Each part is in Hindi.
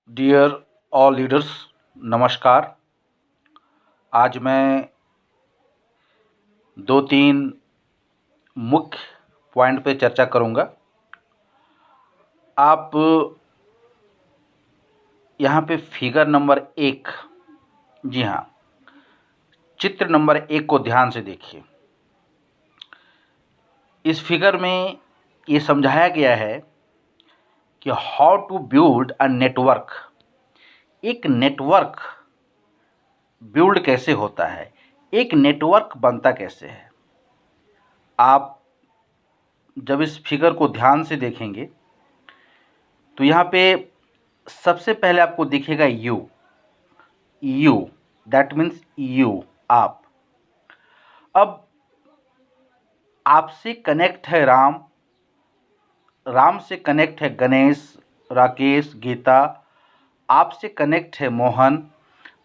डियर ऑल लीडर्स, नमस्कार। आज मैं दो तीन मुख्य पॉइंट पे चर्चा करूंगा। आप यहाँ पे फिगर नंबर 1, जी हाँ, चित्र नंबर 1 को ध्यान से देखिए। इस फिगर में ये समझाया गया है कि how to build a network. एक नेटवर्क बिल्ड कैसे होता है, एक नेटवर्क बनता कैसे है। आप जब इस फिगर को ध्यान से देखेंगे तो यहाँ पे सबसे पहले आपको दिखेगा यू। दैट मीन्स यू, आप। अब आपसे कनेक्ट है राम, राम से कनेक्ट है गणेश, राकेश, गीता। आपसे कनेक्ट है मोहन,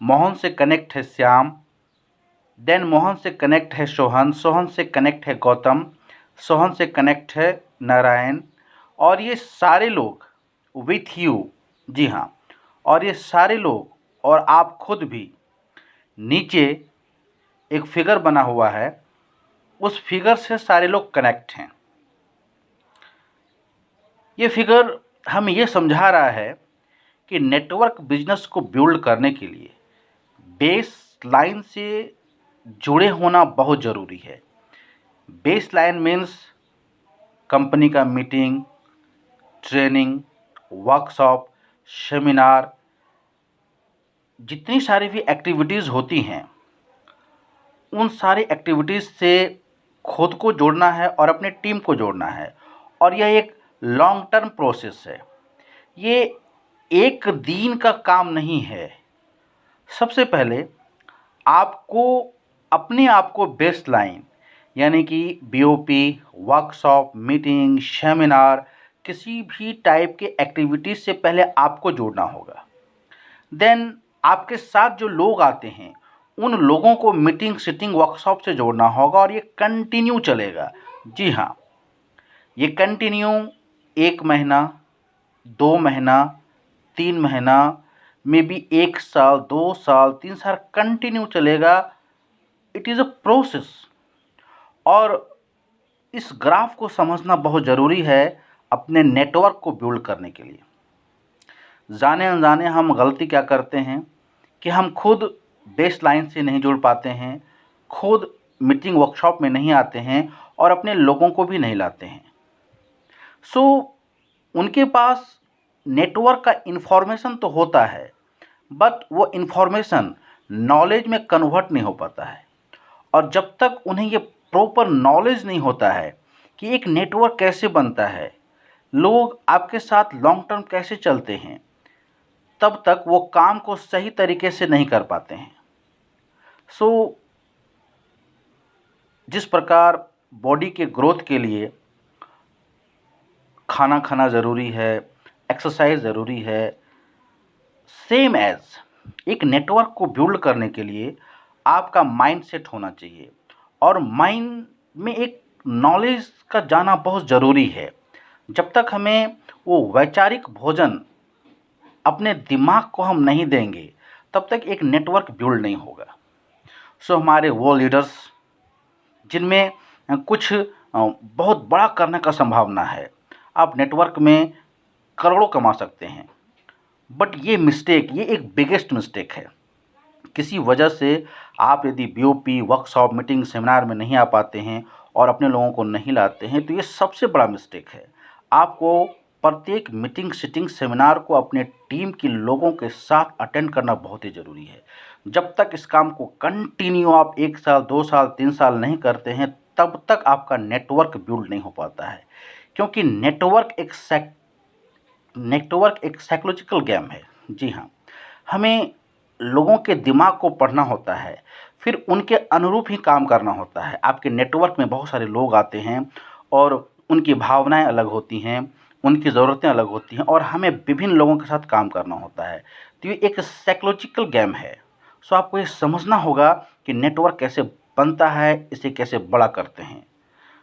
मोहन से कनेक्ट है श्याम। देन मोहन से कनेक्ट है सोहन, सोहन से कनेक्ट है गौतम, सोहन से कनेक्ट है नारायण। और ये सारे लोग विथ यू, जी हाँ, और ये सारे लोग और आप खुद भी नीचे एक फिगर बना हुआ है, उस फिगर से सारे लोग कनेक्ट हैं। ये फिगर हमें ये समझा रहा है कि नेटवर्क बिजनेस को बिल्ड करने के लिए बेस लाइन से जुड़े होना बहुत ज़रूरी है। बेस लाइन मीन्स कंपनी का मीटिंग, ट्रेनिंग, वर्कशॉप, सेमिनार, जितनी सारी भी एक्टिविटीज़ होती हैं, उन सारी एक्टिविटीज़ से खुद को जोड़ना है और अपने टीम को जोड़ना है। और यह एक लॉन्ग टर्म प्रोसेस है, ये एक दिन का काम नहीं है। सबसे पहले आपको अपने आप को बेस लाइन यानी कि बीओपी, वर्कशॉप, मीटिंग, सेमिनार, किसी भी टाइप के एक्टिविटीज़ से पहले आपको जोड़ना होगा। देन आपके साथ जो लोग आते हैं उन लोगों को मीटिंग, सिटिंग, वर्कशॉप से जोड़ना होगा और ये कंटिन्यू चलेगा। जी हाँ, ये कंटिन्यू 1 महीना, 2 महीना, 3 महीना, मे बी 1 साल, 2 साल, 3 साल कंटिन्यू चलेगा। It is a process. और इस ग्राफ को समझना बहुत ज़रूरी है अपने नेटवर्क को बिल्ड करने के लिए। जाने अनजाने हम गलती क्या करते हैं कि हम खुद बेस लाइन से नहीं जुड़ पाते हैं, खुद मीटिंग वर्कशॉप में नहीं आते हैं और अपने लोगों को भी नहीं लाते हैं। सो उनके पास नेटवर्क का इन्फॉर्मेशन तो होता है, बट वो इन्फॉर्मेशन नॉलेज में कन्वर्ट नहीं हो पाता है। और जब तक उन्हें ये प्रॉपर नॉलेज नहीं होता है कि एक नेटवर्क कैसे बनता है, लोग आपके साथ लॉन्ग टर्म कैसे चलते हैं, तब तक वो काम को सही तरीके से नहीं कर पाते हैं। सो जिस प्रकार बॉडी के ग्रोथ के लिए खाना खाना ज़रूरी है, एक्सरसाइज ज़रूरी है, सेम एज एक नेटवर्क को बिल्ड करने के लिए आपका माइंड सेट होना चाहिए। और माइंड में एक नॉलेज का जाना बहुत ज़रूरी है। जब तक हमें वो वैचारिक भोजन अपने दिमाग को हम नहीं देंगे, तब तक एक नेटवर्क बिल्ड नहीं होगा। सो हमारे वो लीडर्स जिनमें कुछ बहुत बड़ा करने का संभावना है, आप नेटवर्क में करोड़ों कमा सकते हैं। बट ये मिस्टेक, ये एक बिगेस्ट मिस्टेक है। किसी वजह से आप यदि बीओपी, वर्कशॉप, मीटिंग, सेमिनार में नहीं आ पाते हैं और अपने लोगों को नहीं लाते हैं, तो ये सबसे बड़ा मिस्टेक है। आपको प्रत्येक मीटिंग, सिटिंग, सेमिनार को अपने टीम के लोगों के साथ अटेंड करना बहुत ही ज़रूरी है। जब तक इस काम को कंटिन्यू आप 1 साल, 2 साल, 3 साल नहीं करते हैं, तब तक आपका नेटवर्क बिल्ड नहीं हो पाता है। क्योंकि नेटवर्क एक साइकोलॉजिकल गेम है। जी हाँ, हमें लोगों के दिमाग को पढ़ना होता है, फिर उनके अनुरूप ही काम करना होता है। आपके नेटवर्क में बहुत सारे लोग आते हैं और उनकी भावनाएं अलग होती हैं, उनकी ज़रूरतें अलग होती हैं और हमें विभिन्न लोगों के साथ काम करना होता है। तो ये एक साइकोलॉजिकल गेम है। सो आपको ये समझना होगा कि नेटवर्क कैसे बनता है, इसे कैसे बड़ा करते हैं।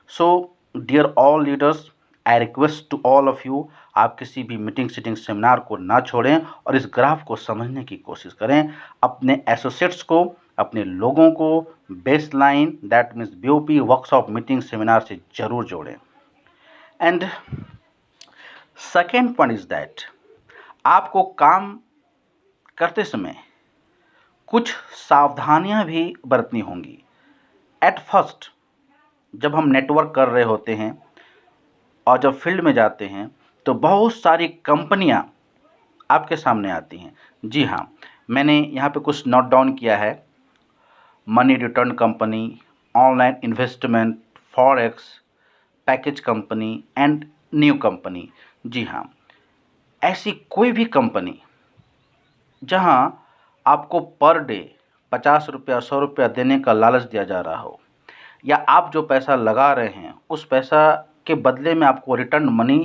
So dear all leaders, I request to all of you, आप किसी भी मीटिंग सीटिंग सेमिनार को ना छोड़ें और इस ग्राफ को समझने की कोशिश करें। अपने एसोसिएट्स को, अपने लोगों को baseline that means BOP workshop meeting seminar से ज़रूर जोड़ें। And second point is that आपको काम करते समय कुछ सावधानियां भी बरतनी होंगी। एट फर्स्ट जब हम नेटवर्क कर रहे होते हैं और जब फील्ड में जाते हैं तो बहुत सारी कंपनियां आपके सामने आती हैं। जी हाँ, मैंने यहाँ पे कुछ नोट डाउन किया है। Money return company, online investment, forex, package company and new company. जी हाँ, ऐसी कोई भी कंपनी जहां आपको पर डे 50 रुपया 100 रुपया देने का लालच दिया जा रहा हो, या आप जो पैसा लगा रहे हैं उस पैसा के बदले में आपको रिटर्न मनी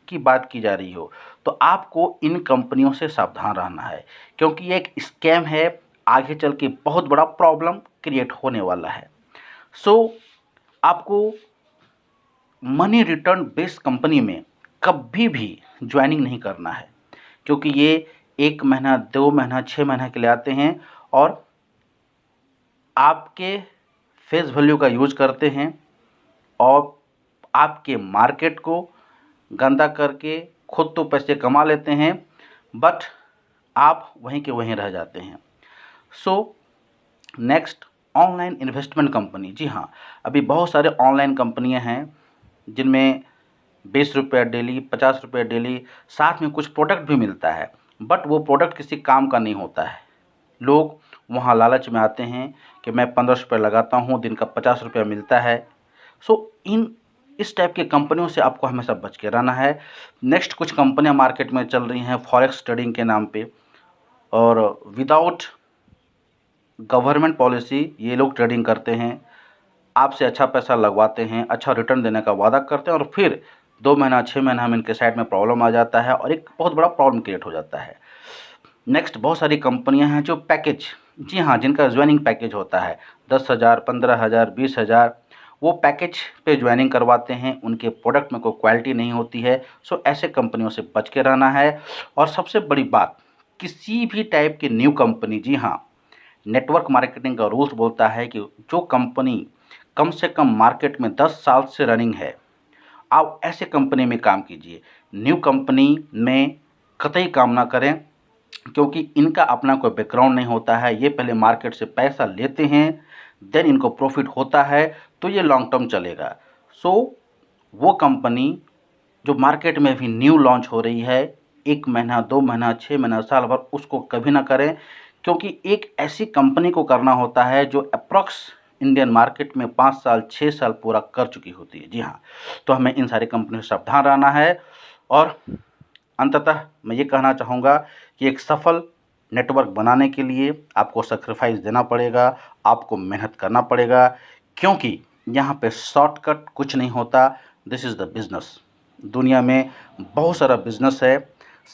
की बात की जा रही हो, तो आपको इन कंपनियों से सावधान रहना है, क्योंकि ये एक स्कैम है। आगे चल के बहुत बड़ा प्रॉब्लम क्रिएट होने वाला है। सो आपको मनी रिटर्न बेस्ड कंपनी में कभी भी ज्वाइनिंग नहीं करना है, क्योंकि ये 1 महीना 2 महीना 6 महीने के लिए आते हैं और आपके फेस वैल्यू का यूज करते हैं और आपके मार्केट को गंदा करके खुद तो पैसे कमा लेते हैं, बट आप वहीं के वहीं रह जाते हैं। So next, online investment company. जी हाँ, अभी बहुत सारे ऑनलाइन कंपनियां हैं जिनमें 20 रुपया डेली, 50 रुपया डेली, साथ में कुछ प्रोडक्ट भी मिलता है, बट वो प्रोडक्ट किसी काम का नहीं होता है। लोग वहाँ लालच में आते हैं कि मैं 15 रुपये लगाता हूँ, दिन का 50 रुपया मिलता है। सो इस टाइप की कंपनियों से आपको हमेशा बच के रहना है। नेक्स्ट, कुछ कंपनियां मार्केट में चल रही हैं फॉरेक्स ट्रेडिंग के नाम पे, और विदाउट गवर्नमेंट पॉलिसी ये लोग ट्रेडिंग करते हैं, आपसे अच्छा पैसा लगवाते हैं, अच्छा रिटर्न देने का वादा करते हैं, और फिर 2 महीना 6 महीना में इनके साइड में प्रॉब्लम आ जाता है और एक बहुत बड़ा प्रॉब्लम क्रिएट हो जाता है। नेक्स्ट, बहुत सारी कंपनियां हैं जो पैकेज, जी हाँ, जिनका ज्वाइनिंग पैकेज होता है 10,000, 15,000, 20,000, वो पैकेज पे ज्वाइनिंग करवाते हैं, उनके प्रोडक्ट में कोई क्वालिटी नहीं होती है। सो ऐसे कंपनियों से बच के रहना है। और सबसे बड़ी बात, किसी भी टाइप की न्यू कंपनी, जी हाँ, नेटवर्क मार्केटिंग का रूल्स बोलता है कि जो कंपनी कम से कम मार्केट में 10 साल से रनिंग है, आप ऐसे कंपनी में काम कीजिए। न्यू कंपनी में कतई काम ना करें, क्योंकि इनका अपना कोई बैकग्राउंड नहीं होता है। ये पहले मार्केट से पैसा लेते हैं, देन इनको प्रॉफिट होता है, तो ये लॉन्ग टर्म चलेगा। सो वो कंपनी जो मार्केट में भी न्यू लॉन्च हो रही है, 1 महीना 2 महीना 6 महीना साल भर, उसको कभी ना करें, क्योंकि एक ऐसी कंपनी को करना होता है जो अप्रॉक्स इंडियन मार्केट में 5 साल 6 साल पूरा कर चुकी होती है। जी हाँ, तो हमें इन सारी कंपनियों से सावधान रहना है। और अंततः मैं ये कहना चाहूँगा कि एक सफल नेटवर्क बनाने के लिए आपको सैक्रिफाइस देना पड़ेगा, आपको मेहनत करना पड़ेगा, क्योंकि यहाँ पे शॉर्टकट कुछ नहीं होता। This is the business. दुनिया में बहुत सारा बिज़नेस है,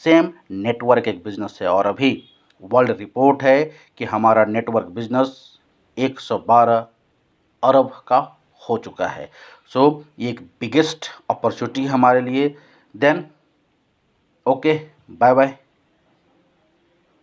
सेम नेटवर्क एक बिज़नेस है, और अभी वर्ल्ड रिपोर्ट है कि हमारा नेटवर्क बिज़नेस 112 अरब का हो चुका है। सो ये एक बिगेस्ट अपॉर्चुनिटी है हमारे लिए। Then okay, bye bye.